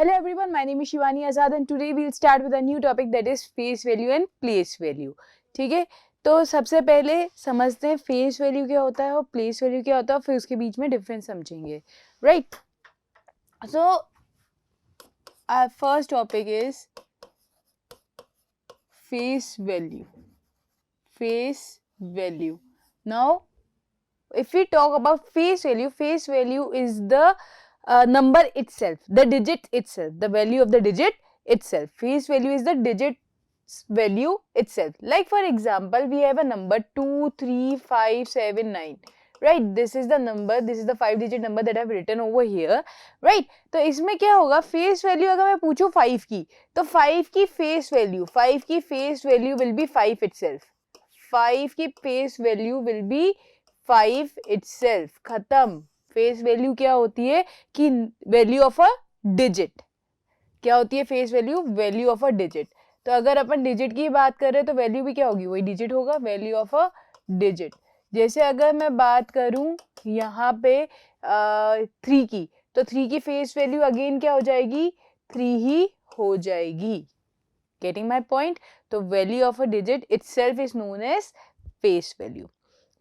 Hello everyone, my name is Shivani Azad and today we'll start with a new topic that is face value and place value. ठीक है, तो सबसे पहले समझते हैं face value क्या होता है और प्लेस वैल्यू क्या होता है, फिर उसके बीच में डिफरेंस समझेंगे. Right, so our first topic is face value. Face value. Now, if we talk about face value is the number itself, the digit itself, the value of the digit itself. Face value is the digit value itself. Like for example, we have a number 2, 3, 5, 7, 9. Right, this is the number, this is the 5-digit number that I have written over here. Right, तो इसमें क्या होगा, face value अगर मैं पूछूं 5 की, तो 5 की face value will be 5 itself. 5 की face value will be 5 itself. खत्म. फेस वैल्यू क्या होती है कि वैल्यू ऑफ अ डिजिट. क्या होती है face value? Value of a digit. तो अगर अपन डिजिट की बात कर रहे हैं तो वैल्यू भी क्या होगी, वही डिजिट होगा, वैल्यू ऑफ अ डिजिट. जैसे अगर मैं बात करूं यहाँ पे 3 की, तो 3 की फेस वैल्यू अगेन क्या हो जाएगी, 3 ही हो जाएगी. Getting my point? तो value of a digit itself is known as face value.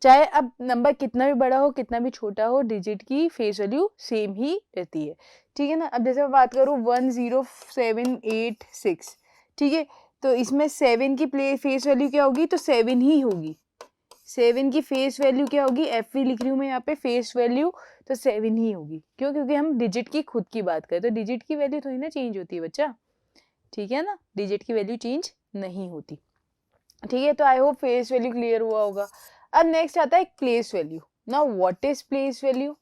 चाहे अब नंबर कितना भी बड़ा हो कितना भी छोटा हो, डिजिट की फेस वैल्यू सेम ही रहती है. ठीक है ना. अब जैसे मैं बात करूँ 10786, ठीक है, तो इसमें 7 की फेस वैल्यू क्या होगी, तो 7 ही होगी. 7 की फेस वैल्यू क्या होगी, एफ वी लिख रही हूँ मैं यहाँ पे फेस वैल्यू, तो 7 ही होगी. क्यों? क्योंकि हम डिजिट की खुद की बात करें, तो डिजिट की वैल्यू थोड़ी ना चेंज होती है बच्चा. ठीक है ना, डिजिट की वैल्यू चेंज नहीं होती. ठीक है, तो I hope face value clear हुआ होगा. अब नेक्स्ट आता है place value. Now what is place value?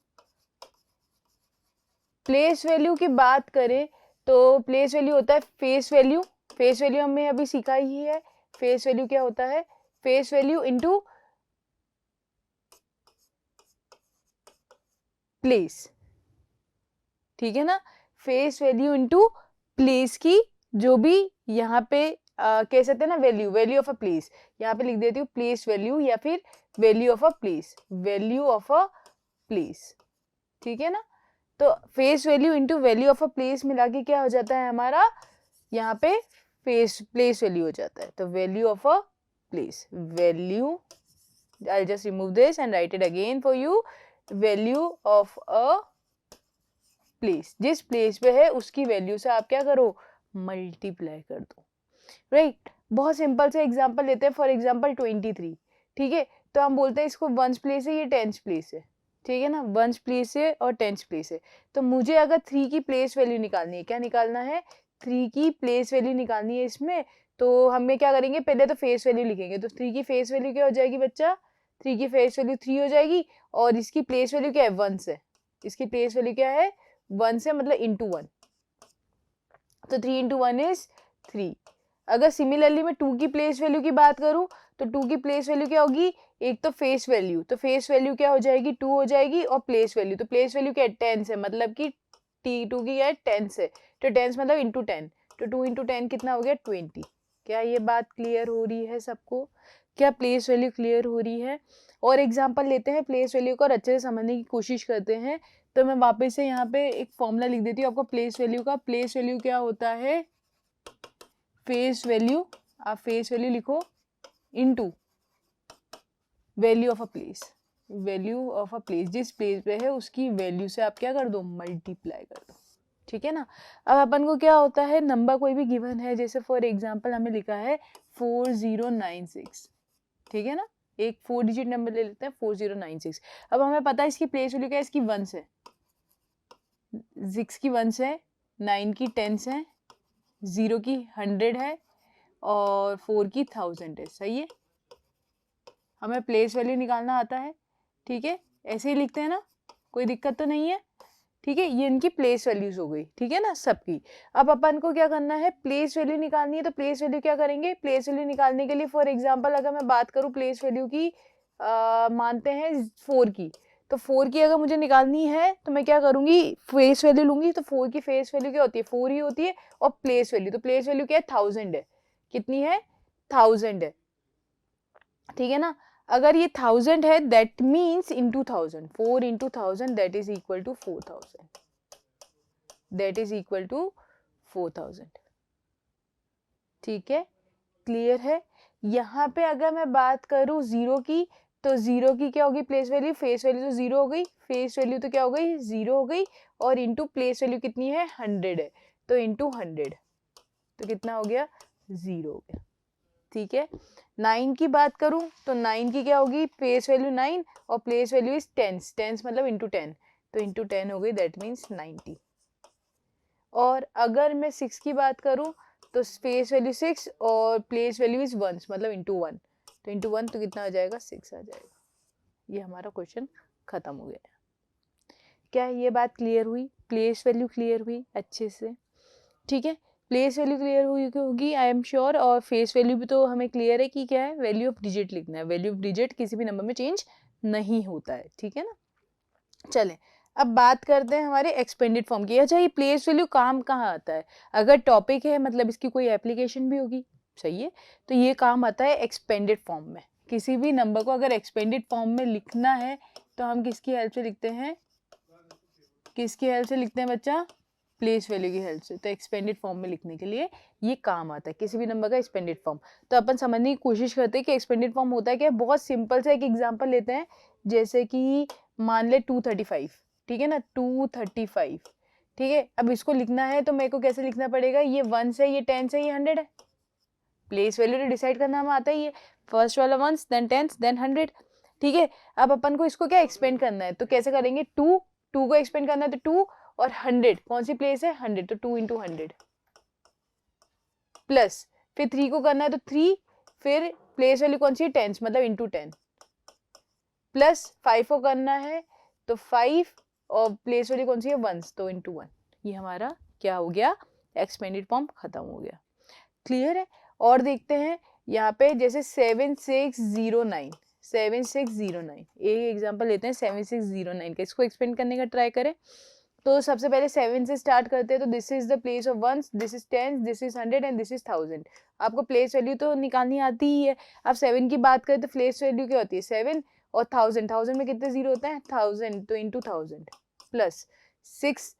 Place value की बात करें तो प्लेस वैल्यू होता है फेस वैल्यू. फेस वैल्यू हमने अभी सीखा ही है. फेस वैल्यू क्या होता है, फेस वैल्यू इनटू प्लेस. ठीक है ना, फेस वैल्यू इनटू प्लेस की जो भी यहाँ पे कह सकते हैं ना, वैल्यू ऑफ अ प्लेस. यहाँ पे लिख देती हूँ प्लेस वैल्यू या फिर value of a place, value of a place. ठीक है ना, तो face value into value of a place मिला के क्या हो जाता है हमारा, यहाँ पे प्लेस वैल्यू हो जाता है. तो value of a place, value, I just remove this and right it again for you. Value of a place, जिस प्लेस पे है उसकी वैल्यू से आप क्या करो, मल्टीप्लाई कर दो. राइट, बहुत सिंपल से एग्जांपल लेते हैं. For example 23. ठीक है, तो हम बोलते हैं इसको वंस प्लेस है, ये टेंस प्लेस है. ठीक है ना, वंस प्लेस है और टेंस प्लेस है. तो मुझे अगर 3 की प्लेस वैल्यू निकालनी है, क्या निकालना है, 3 की प्लेस वैल्यू निकालनी है इसमें. तो हमें क्या करेंगे, पहले तो फेस वैल्यू लिखेंगे. तो 3 की फेस वैल्यू क्या हो जाएगी बच्चा, 3 की फेस वैल्यू 3 हो जाएगी. और इसकी प्लेस वैल्यू क्या है, 1 है. इसकी प्लेस वैल्यू क्या है, 1 से, मतलब इंटू 1. तो 3 इंटू 1 इज 3. अगर सिमिलरली मैं 2 की प्लेस वैल्यू की बात करूं तो 2 की प्लेस वैल्यू क्या होगी, एक तो फेस वैल्यू, तो फेस वैल्यू क्या हो जाएगी, 2 हो जाएगी. और प्लेस वैल्यू, तो प्लेस वैल्यू क्या है, 10 है, मतलब कि T2 की क्या है, 10 है. तो 10 मतलब इंटू 10, तो 2 इंटू 10 कितना हो गया, 20. क्या ये बात क्लियर हो रही है सबको? क्या प्लेस वैल्यू क्लियर हो रही है? और एग्जाम्पल लेते हैं प्लेस वैल्यू को और अच्छे से समझने की कोशिश करते हैं. तो मैं वापस से यहाँ पे एक फॉर्मूला लिख देती हूँ आपको प्लेस वैल्यू का. प्लेस वैल्यू क्या होता है, फेस वैल्यू, आप फेस वैल्यू लिखो into value of a place. Value of a place, जिस प्लेस पे है उसकी वैल्यू से आप क्या कर दो, मल्टीप्लाई कर दो. ठीक है ना. अब अपन को क्या होता है, नंबर कोई भी गिवन है, जैसे फॉर एग्जांपल हमें लिखा है 4096. ठीक है ना, एक 4 डिजिट नंबर ले लेते हैं 4096. अब हमें पता है इसकी प्लेस वैल्यू क्या है, इसकी 1 है, 6 की 1 है, 9 की 10 है, 0 की 100 है और 4 की 1000 है. सही है, हमें प्लेस वैल्यू निकालना आता है. ठीक है, ऐसे ही लिखते हैं ना, कोई दिक्कत तो नहीं है. ठीक है, ये इनकी प्लेस वैल्यूज हो गई. ठीक है ना, सबकी. अब अपन को क्या करना है, प्लेस वैल्यू निकालनी है. तो प्लेस वैल्यू क्या करेंगे, प्लेस वैल्यू निकालने के लिए फॉर एग्जांपल अगर मैं बात करूं प्लेस वैल्यू की, मानते हैं 4 की, तो 4 की अगर मुझे निकालनी है तो मैं क्या करूंगी, फेस वैल्यू लूंगी. तो 4 की फेस वैल्यू क्या होती है, 4 ही होती है. और प्लेस वैल्यू, तो प्लेस वैल्यू क्या है, 1000 है. कितनी है, 1000 है. ठीक है ना, अगर ये 1000 है that means into 1000, 4 into 1000 that is equal to 4000, that is equal to 4000। ठीक है, क्लियर है। यहाँ पे अगर मैं बात करूँ जीरो की, तो जीरो की क्या होगी प्लेस वैल्यू, फेस वैल्यू तो जीरो हो गई, फेस वैल्यू तो क्या हो गई, जीरो हो गई, और इंटू प्लेस वैल्यू कितनी है, 100 है, तो इंटू 100 तो कितना हो गया, जीरो हो गया। ठीक है, 9 की बात करूं तो 9 की क्या होगी, फेस वैल्यू 9 और place value is tens, tens मतलब इंटू 10, तो इंटू 10 हो गई, दैट मीन्स 90। और अगर मैं 6 की बात करूं तो फेस वैल्यू 6 और प्लेस वैल्यू इज 1 मतलब इंटू 1, तो इंटू 1 तो कितना आ जाएगा, 6 आ जाएगा। ये हमारा क्वेश्चन खत्म हो गया। क्या ये बात क्लियर हुई, प्लेस वैल्यू क्लियर हुई अच्छे से। ठीक है, प्लेस वैल्यू क्लियर हुई होगी आई एम श्योर, और फेस वैल्यू भी तो हमें क्लियर है कि क्या है, वैल्यू ऑफ डिजिट लिखना है, वैल्यू ऑफ डिजिट किसी भी नंबर में चेंज नहीं होता है। ठीक है ना, चलें अब बात करते हैं हमारे एक्सपेंडेड फॉर्म की। अच्छा, ये प्लेस वैल्यू काम कहाँ आता है, अगर टॉपिक है मतलब इसकी कोई एप्लीकेशन भी होगी, सही है, तो ये काम आता है एक्सपेंडेड फॉर्म में। किसी भी नंबर को अगर एक्सपेंडेड फॉर्म में लिखना है तो हम किसकी हेल्प से लिखते हैं, किसकी हेल्प से लिखते हैं बच्चा, प्लेस वैल्यू की हेल्प से। तो एक्सपेंडेड फॉर्म में लिखने के लिए ये काम आता है किसी भी नंबर का एक्सपेंडेड फॉर्म। तो अपन समझने की कोशिश करते हैं कि एक्सपेंडेड फॉर्म होता है क्या। बहुत सिंपल सा एक एग्जांपल लेते हैं, जैसे कि मान ले 235, ठीक है ना, 235, ठीक है। अब इसको लिखना है तो मेरे को कैसे लिखना पड़ेगा, ये 1 से, ये 10 से, ये 100 है। प्लेस वैल्यू तो डिसाइड करना हमें आता ही है, फर्स्ट वाला 1 देन 10 देन 100, ठीक है। अब अपन को इसको क्या एक्सपेंड करना है, तो कैसे करेंगे, 2 को एक्सपेंड करना है तो 2 और 100 कौन सी प्लेस है, 100, तो 2 इंटू 100 प्लस फिर 3 को करना है तो 3, फिर प्लेस वैल्यू कौन सी है, 10 मतलब इंटू 10 प्लस 5 को करना है तो 5 और प्लेस वैल्यू कौन सी है 1 तो इंटू 1। ये हमारा क्या हो गया, एक्सपेंडेड फॉर्म खत्म हो गया। क्लियर है। और देखते हैं यहाँ पे जैसे 7609, 7609 एक एग्जांपल लेते हैं 7609 का, इसको एक्सपेंड करने का ट्राई करें। तो सबसे पहले 7 से स्टार्ट करते हैं, तो this is the place of ones, this is 10, this is 100 and this is 1000। आपको प्लेस वैल्यू तो निकालनी आती ही है। अब 7 की बात करें तो प्लेस वैल्यू क्या होती है 7 और 1000, 1000 में कितने जीरो होते हैं 1000, तो इंटू 1000 प्लस 6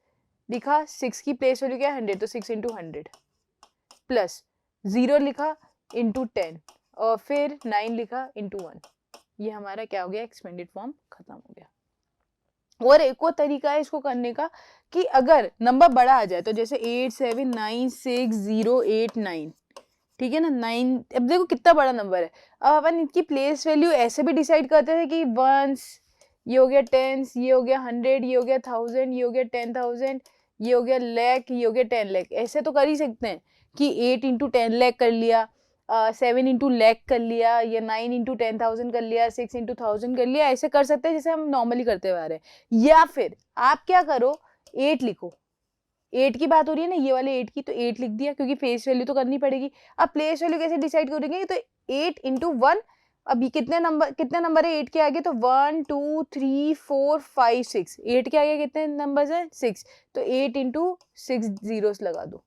लिखा, 6 की प्लेस वैल्यू क्या है 100, तो 6 इंटू 100 प्लस 0 लिखा इंटू 10 और फिर 9 लिखा इंटू 1। ये हमारा क्या हो गया, एक्सपेंडेड फॉर्म खत्म हो गया। और एक और तरीका है इसको करने का कि अगर नंबर बड़ा आ जाए, तो जैसे 879608 ठीक है ना, 9, अब देखो कितना बड़ा नंबर है। अब अपन इनकी प्लेस वैल्यू ऐसे भी डिसाइड करते थे कि वंस, ये हो गया टेंस, ये हो गया 100, ये हो गया 1000, ये हो गया 10,000, ये हो गया लाख, ये हो गया 10 लाख। ऐसे तो कर ही सकते हैं कि 8 इंटू 10 लाख कर लिया, 7 इंटू लाख कर लिया, या 9 इंटू 10,000 कर लिया, 6 इंटू 1000 कर लिया। ऐसे कर सकते हैं जैसे हम नॉर्मली करते हुए आ रहे हैं। या फिर आप क्या करो, 8 लिखो, 8 की बात हो रही है ना ये वाले 8 की, तो 8 लिख दिया क्योंकि फेस वैल्यू तो करनी पड़ेगी। अब प्लेस वैल्यू कैसे डिसाइड करेंगे, तो 8 इंटू 1, अब ये कितने नंबर है 8 के आगे, तो 1 2 3 4 5 6, 8 के आगे कितने नंबर्स हैं 6, तो 8 इंटू 6 जीरोस लगा दो,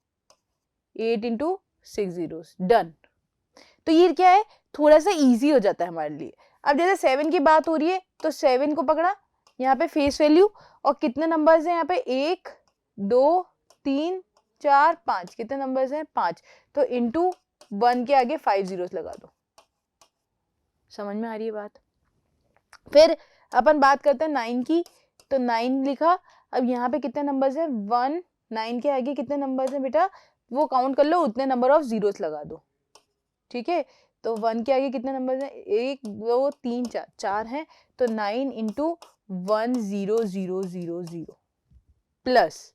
8 इंटू 6 जीरोस, डन। तो ये क्या है, थोड़ा सा इजी हो जाता है हमारे लिए। अब जैसे 7 की बात हो रही है तो 7 को पकड़ा, यहाँ पे फेस वैल्यू, और कितने नंबर्स हैं यहाँ पे 1 2 3 4 5, कितने नंबर्स हैं 5, तो इंटू 1 के आगे 5 जीरोस लगा दो। समझ में आ रही है बात। फिर अपन बात करते हैं 9 की, तो 9 लिखा, अब यहाँ पे कितने नंबर्स हैं 1, 9 के आगे कितने नंबर्स हैं बेटा, वो काउंट कर लो, उतने नंबर ऑफ जीरोस लगा दो, ठीक है। तो 1 के आगे कितने नंबर हैं 1 2 3 4, 4 हैं, तो 9 इंटू 1 0 0 0 0 प्लस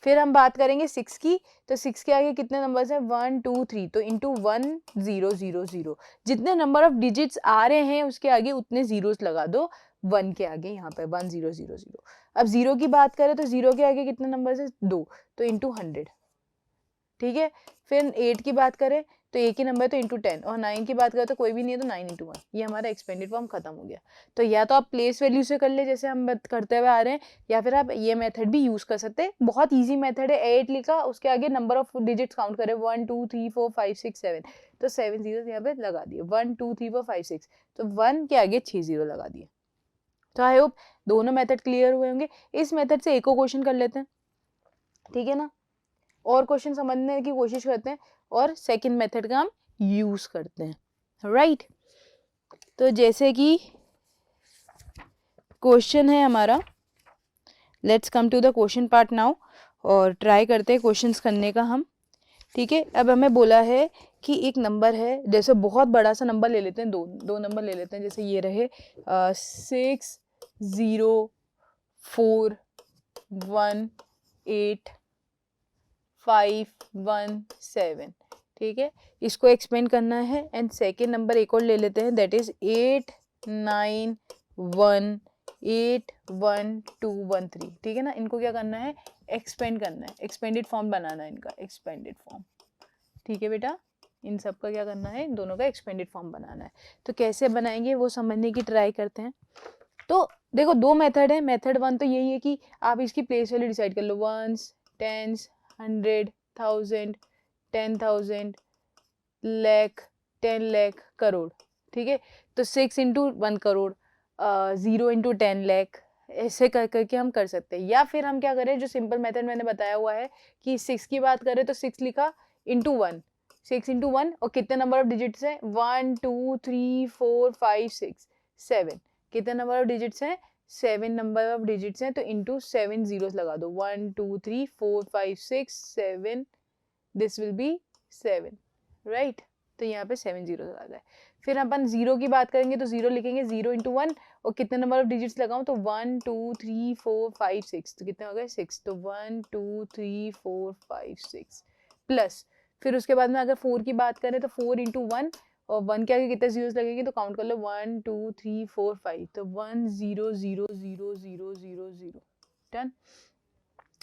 फिर हम बात करेंगे 6 की, तो 6 के आगे कितने नंबर्स हैं 1 2 3, तो इंटू 1 0 0 0, जितने नंबर ऑफ डिजिट्स आ रहे हैं उसके आगे उतने जीरोस लगा दो 1 के आगे, यहाँ पे 1 0 0 0। अब 0 की बात करें तो 0 के आगे कितने नंबर्स हैं 2, तो इंटू 100, ठीक है। फिर 8 की बात करें तो एक ही नंबर है तो इंटू 10, और 9 की बात करें तो कोई भी नहीं है तो 9 इंटू 1। ये हमारा एक्सपेंडेड फॉर्म खत्म हो गया। तो या तो आप प्लेस वैल्यू से कर ले जैसे हम करते हुए आ रहे हैं, या फिर आप ये मेथड भी यूज कर सकते हैं। बहुत इजी मेथड है, 8 लिखा, उसके आगे नंबर ऑफ डिजिट्स काउंट करें 1 2 3 4 5 6 7, तो 7 जीरो यहाँ पे लगा दिए, 1 2 3 4 5 6, तो 1 के आगे 6 जीरो लगा दिए। तो आई होप दोनों मेथड क्लियर हुए होंगे। इस मेथड से एक और क्वेश्चन कर लेते हैं, ठीक है ना। और क्वेश्चन समझने की कोशिश करते हैं और सेकंड मेथड का हम यूज करते हैं, राइट। तो जैसे कि क्वेश्चन है हमारा, let's come to the question part now, और ट्राई करते हैं क्वेश्चंस करने का हम, ठीक है। अब हमें बोला है कि एक नंबर है, जैसे बहुत बड़ा सा नंबर ले लेते हैं, दो नंबर ले लेते हैं, जैसे ये रहे 6 0 4 1 8 5 1 7, ठीक है। इसको एक्सपेंड करना है। एंड सेकेंड नंबर एक और ले लेते हैं, दैट इज 8 9 1 8 1 2 1 3, ठीक है ना। इनको क्या करना है, एक्सपेंड करना है, एक्सपेंडेड फॉर्म बनाना है इनका, एक्सपेंडेड फॉर्म, ठीक है बेटा। इन सब का क्या करना है, इन दोनों का एक्सपेंडेड फॉर्म बनाना है। तो कैसे बनाएंगे वो समझने की ट्राई करते हैं। तो देखो दो मेथड है। मेथड वन तो यही है कि आप इसकी प्लेस वैल्यू डिसाइड कर लो, वंस, टेंस, 100, 1000, 10,000, लाख, 10 लाख, करोड़, ठीक है। तो 6 इंटू 1 करोड़, 0 इंटू 10 लाख, ऐसे कर करके हम कर सकते हैं। या फिर हम क्या करें, जो सिंपल मेथड मैंने बताया हुआ है कि 6 की बात करें तो 6 लिखा इंटू 1, 6 इंटू 1, और कितने नंबर ऑफ डिजिट्स हैं, 1 2 3 4 5 6 7, कितने नंबर ऑफ डिजिट्स हैं, 7 नंबर ऑफ डिजिट्स हैं, तो इंटू 7 जीरोस लगा दो, 1 2 3 4 5 6 7, दिस विल बी 7, राइट। तो यहाँ पे 7 जीरो आ जाए। फिर अपन जीरो की बात करेंगे तो जीरो लिखेंगे 0 इंटू 1, और कितने नंबर ऑफ डिजिट्स लगाऊं, तो 1 2 3 4 5 6, तो कितने हो गए 6, तो 1 2 3 4 5 6 प्लस, फिर उसके बाद में अगर 4 की बात करें तो 4 इंटू 1, और 1 के आगे कितने जीरोस लगेंगे, तो काउंट कर लो 1 2 3 4 5, तो 1 0 0 0 0 0 0, डन।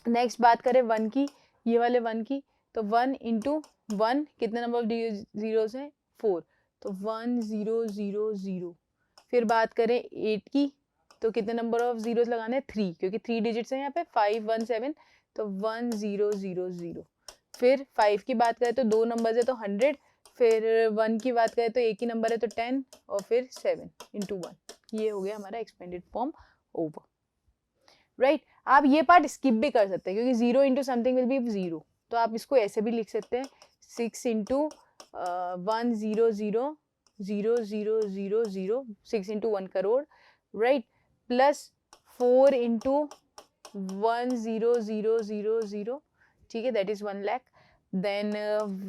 नेक्स्ट बात करें 1 की, ये वाले 1 की, तो 1 इंटू 1, कितने नंबर ऑफ जीरोस हैं, 4, तो 1 0 0 0। फिर बात करें 8 की, तो कितने नंबर ऑफ जीरोस लगाने हैं, 3, क्योंकि 3 डिजिट्स हैं यहाँ पे, 5 1 7, तो 1 0 0 0। फिर 5 की बात करें तो दो नंबर है तो 100, फिर 1 की बात करें तो एक ही नंबर है तो 10, और फिर 7 इंटू 1। ये हो गया हमारा एक्सपेंडेड फॉर्म ओवर, राइट। आप ये पार्ट स्किप भी कर सकते हैं क्योंकि 0 इंटू समथिंग विल बी 0, तो आप इसको ऐसे भी लिख सकते हैं, 6 into 1 0 0 0 0 0 0, 6 into 1 crore, right, plus 4 into 1 0 0 0 0, ठीक है, that is 1 lakh. Then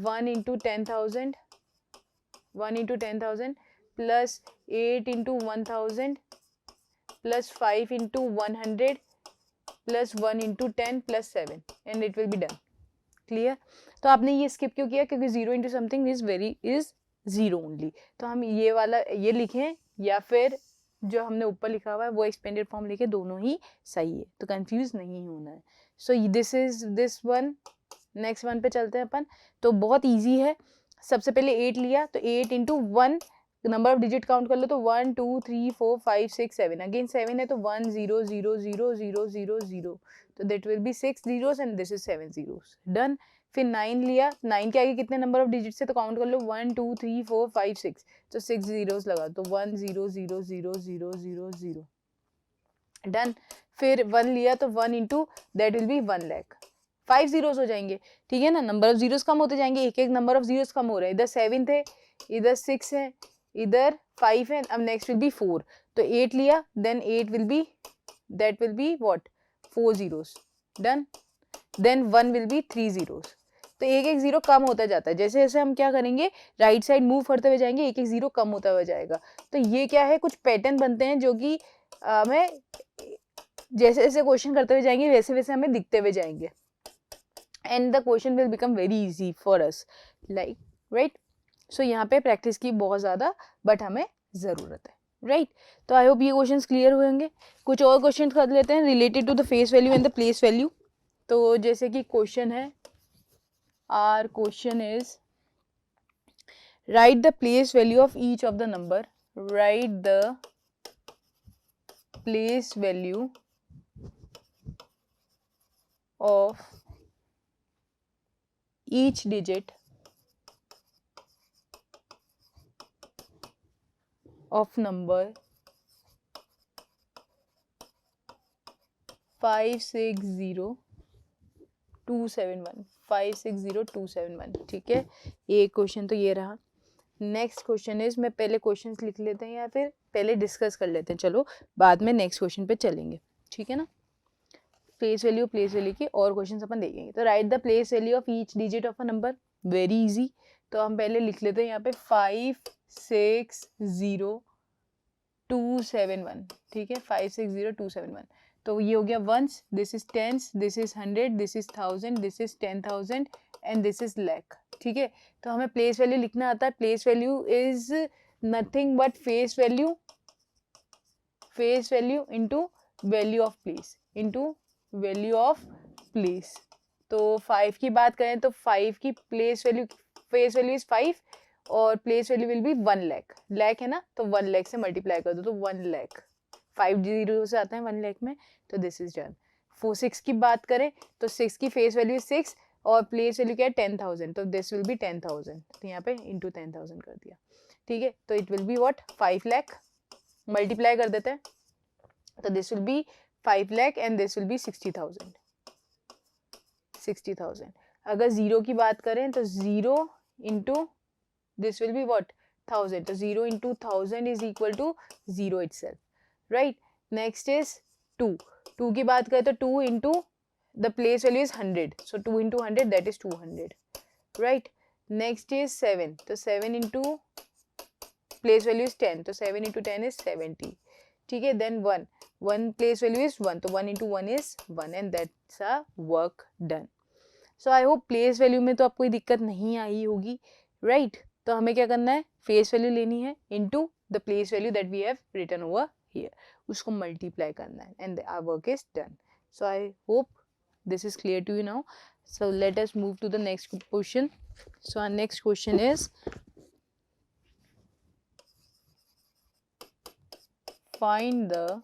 1 into 10,000, 1 into 10,000 plus 8 into 1,000 plus 5 into 100 plus 1 into 10 plus 7, and it will be done, clear. तो आपने ये स्किप क्यों किया, क्योंकि 0 इंटू समथिंग इज 0 ओनली, तो हम ये वाला ये लिखें या फिर जो हमने ऊपर लिखा हुआ है वो एक्सपेंडेड फॉर्म लिखे, दोनों ही सही है, तो कंफ्यूज नहीं होना है। So this is this one. Next one पे चलते हैं अपन। तो बहुत ईजी है, सबसे पहले 8 लिया तो 8 into 1, number of digit count कर लो तो 1 2 3 4 5 6 7, अगेन 7 है तो 1 0 0 0 0 0 0, तो that will be 6 zeros and this is 7 zeros, done. फिर 9 लिया, 9 के आगे कितने नंबर ऑफ डिजिट है तो काउंट कर लो 1 2 3 4 5 6, तो 6 जीरोस लगा तो 1 0 0 0 0 0 0, डन। फिर 1 लिया तो 1 into that will B 1 lakh, 5 zeros हो जाएंगे, ठीक है ना, नंबर ऑफ जीरोस कम होते जाएंगे, एक एक नंबर ऑफ जीरोस कम हो रहे हैं, इधर 7 थे, इधर 6 है, इधर 5 है, अब नेक्स्ट विल बी 4, तो 8 लिया, then 8 will be that will be what 4 zeros, done. Then 1 will be 3 zeros, तो एक एक जीरो कम होता जाता है, जैसे जैसे हम क्या करेंगे राइट साइड मूव करते हुए जाएंगे, एक एक जीरो कम होता हुआ जाएगा। तो ये क्या है, कुछ पैटर्न बनते हैं जो कि हमें जैसे जैसे क्वेश्चन करते हुए जाएंगे वैसे वैसे हमें दिखते हुए जाएंगे, and the question will become very easy for us, like, right. So यहाँ पे प्रैक्टिस की बहुत ज़्यादा बट हमें ज़रूरत है, राइट। तो आई होप ये क्वेश्चंस क्लियर हुए होंगे। कुछ और क्वेश्चन कर लेते हैं related to the face value and the place value. तो जैसे कि क्वेश्चन है, our question is write the place value of each of the number, write the place value of each digit of number 560 271, 560271, ठीक है। एक question तो ये रहा। नेक्स्ट क्वेश्चन इज, मैं पहले क्वेश्चंस लिख लेते हैं या फिर पहले डिस्कस कर लेते हैं, चलो बाद में नेक्स्ट क्वेश्चन पे चलेंगे, ठीक है ना। प्लेस वैल्यू की और क्वेश्चंस अपन देखेंगे। तो right the place value of each digit of a number, very easy. तो हम पहले लिख लेते हैं यहाँ पे 560271, ठीक है, 560271। तो ये हो गया ones, this is tens, this is 100, this is 1000, this is 10,000 and this is lakh, ठीक है। तो हमें प्लेस वैल्यू लिखना आता है। Place value is nothing but face value into value of place, into value of place. तो 5 की बात करें तो 5 की फेस वैल्यू इज 5 और place value will be 1 lakh, lakh है ना, तो 1 लाख से मल्टीप्लाई कर दो तो 1 लाख, 5 जीरो से आता है 1 लाख में, तो दिस इज डन। 6 की बात करें तो 6 की फेस वैल्यू 6 और प्लेस वैल्यू क्या है 10,000, तो दिस विल बी 10,000, तो यहाँ पे इंटू 10,000 कर दिया, ठीक है। तो it will be what 5 lakh, multiply कर देते हैं, तो this will be 5 lakh and this will be 60,000, 60,000। अगर जीरो की बात करें तो zero into this will be what 1000, तो zero into 1000 is equal to zero itself, right. Next is 2 की बात करें तो 2 into the place value is 100, so 2 into 100 that is 200, right. Next is 7, तो 7 इंटू प्लेस वैल्यू इज 10, तो 7 into 10 is 70, ठीक है। Then 1 place value is 1, तो 1 into 1 is 1 and that's a work done. So I hope place value में तो आपको कोई दिक्कत नहीं आई होगी, राइट। तो हमें क्या करना है, फेस वैल्यू लेनी है into the place value that we have written over here, उसको मल्टीप्लाई करना है and our work is done. So I hope this is clear to you now. So let us move to the next question. So our next question is, find the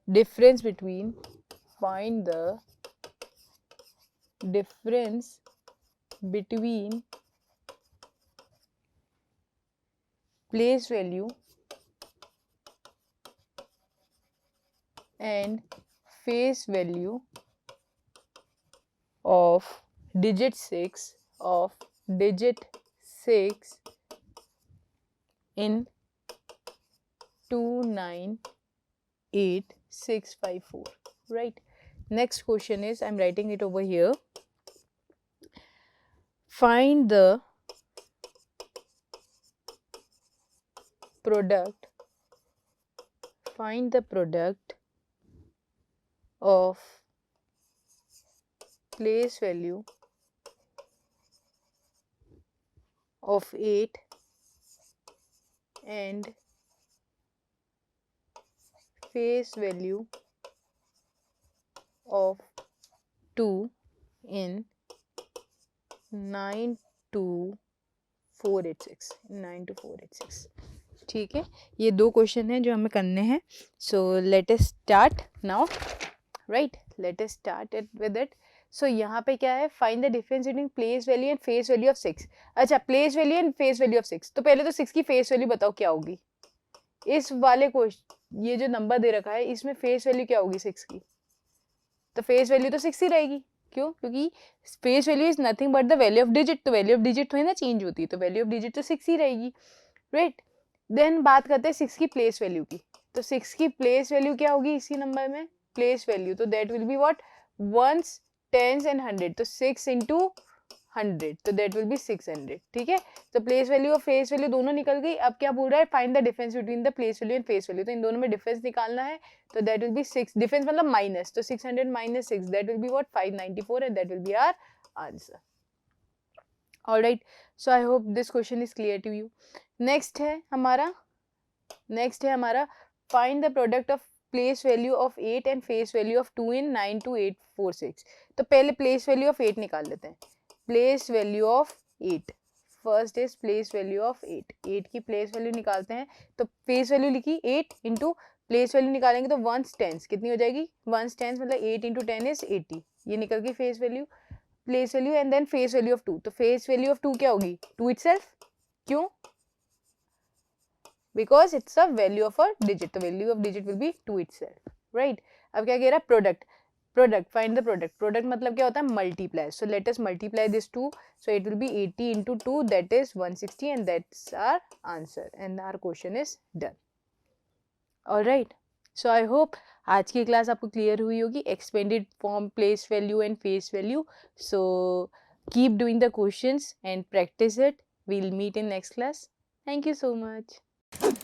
difference between place value and face value of digit 6 in 298654, right. Next question is, I'm writing it over here. Find the product of place value of 8 and face value of 2 in 92486, ठीक है। ये दो question हैं जो हमें करने हैं। So let us start now, right, let us start it with it. So यहाँ पे क्या है, find the difference between place value and face value of 6। अच्छा, place value and face value of 6, तो पहले तो 6 की फेस वैल्यू बताओ क्या होगी। इस वाले क्वेश्चन, ये जो नंबर दे रखा है इसमें फेस वैल्यू क्या होगी 6 की, तो फेस वैल्यू तो 6 ही रहेगी। क्यों? क्योंकि face value is nothing but the value of digit, तो वैल्यू ऑफ डिजिट थोड़ी ना चेंज होती है, तो वैल्यू ऑफ डिजिट तो 6 ही रहेगी, राइट। देन बात करते हैं 6 की प्लेस वैल्यू की। तो 6 की प्लेस वैल्यू क्या होगी इसी नंबर में, प्लेस वैल्यू, तो that will be what ones, tens and 100, तो 6 इंटू 100, तो दैट विल बी 600, ठीक है। तो प्लेस वैल्यू और फेस वैल्यू दोनों निकल गई। अब क्या बोल रहा है, find the difference between the place value and face value, तो इन दोनों में डिफरेंस निकालना है, तो दैट विल बी 6, डिफरेंस मतलब माइनस, तो 600 minus 6 that will be what 594 and that will be our answer. Alright, so I hope this question is clear to you. Next है हमारा find the product of place value of 8 and face value of 2 इन 92846। तो पहले place value of 8 निकाल लेते हैं। Place value of 8, first is place value of 8 की place value निकालते हैं। तो फेस वैल्यू लिखी 8 इंटू प्लेस वैल्यू निकालेंगे तो 1 टेंस कितनी हो जाएगी, 1 टेंस मतलब 8 इंटू 10 इज 80, ये निकल गई face value, place value and then face value of 2। तो फेस वैल्यू ऑफ 2 क्या होगी 2 इटसेल्फ, क्यों, because it's a value of a digit, तो value of digit will be 2 itself, right. अब क्या कह रहा है, product, product, find the product. Product मतलब क्या होता है? Multiply. So let us multiply this two. So it will be 80 into 2, that is 160, and that's our answer, and our question is done. All right. So I hope आज की class आपको clear हुई होगी. Expanded form, place value and face value. So keep doing the questions and practice it. We'll meet in next class. Thank you so much.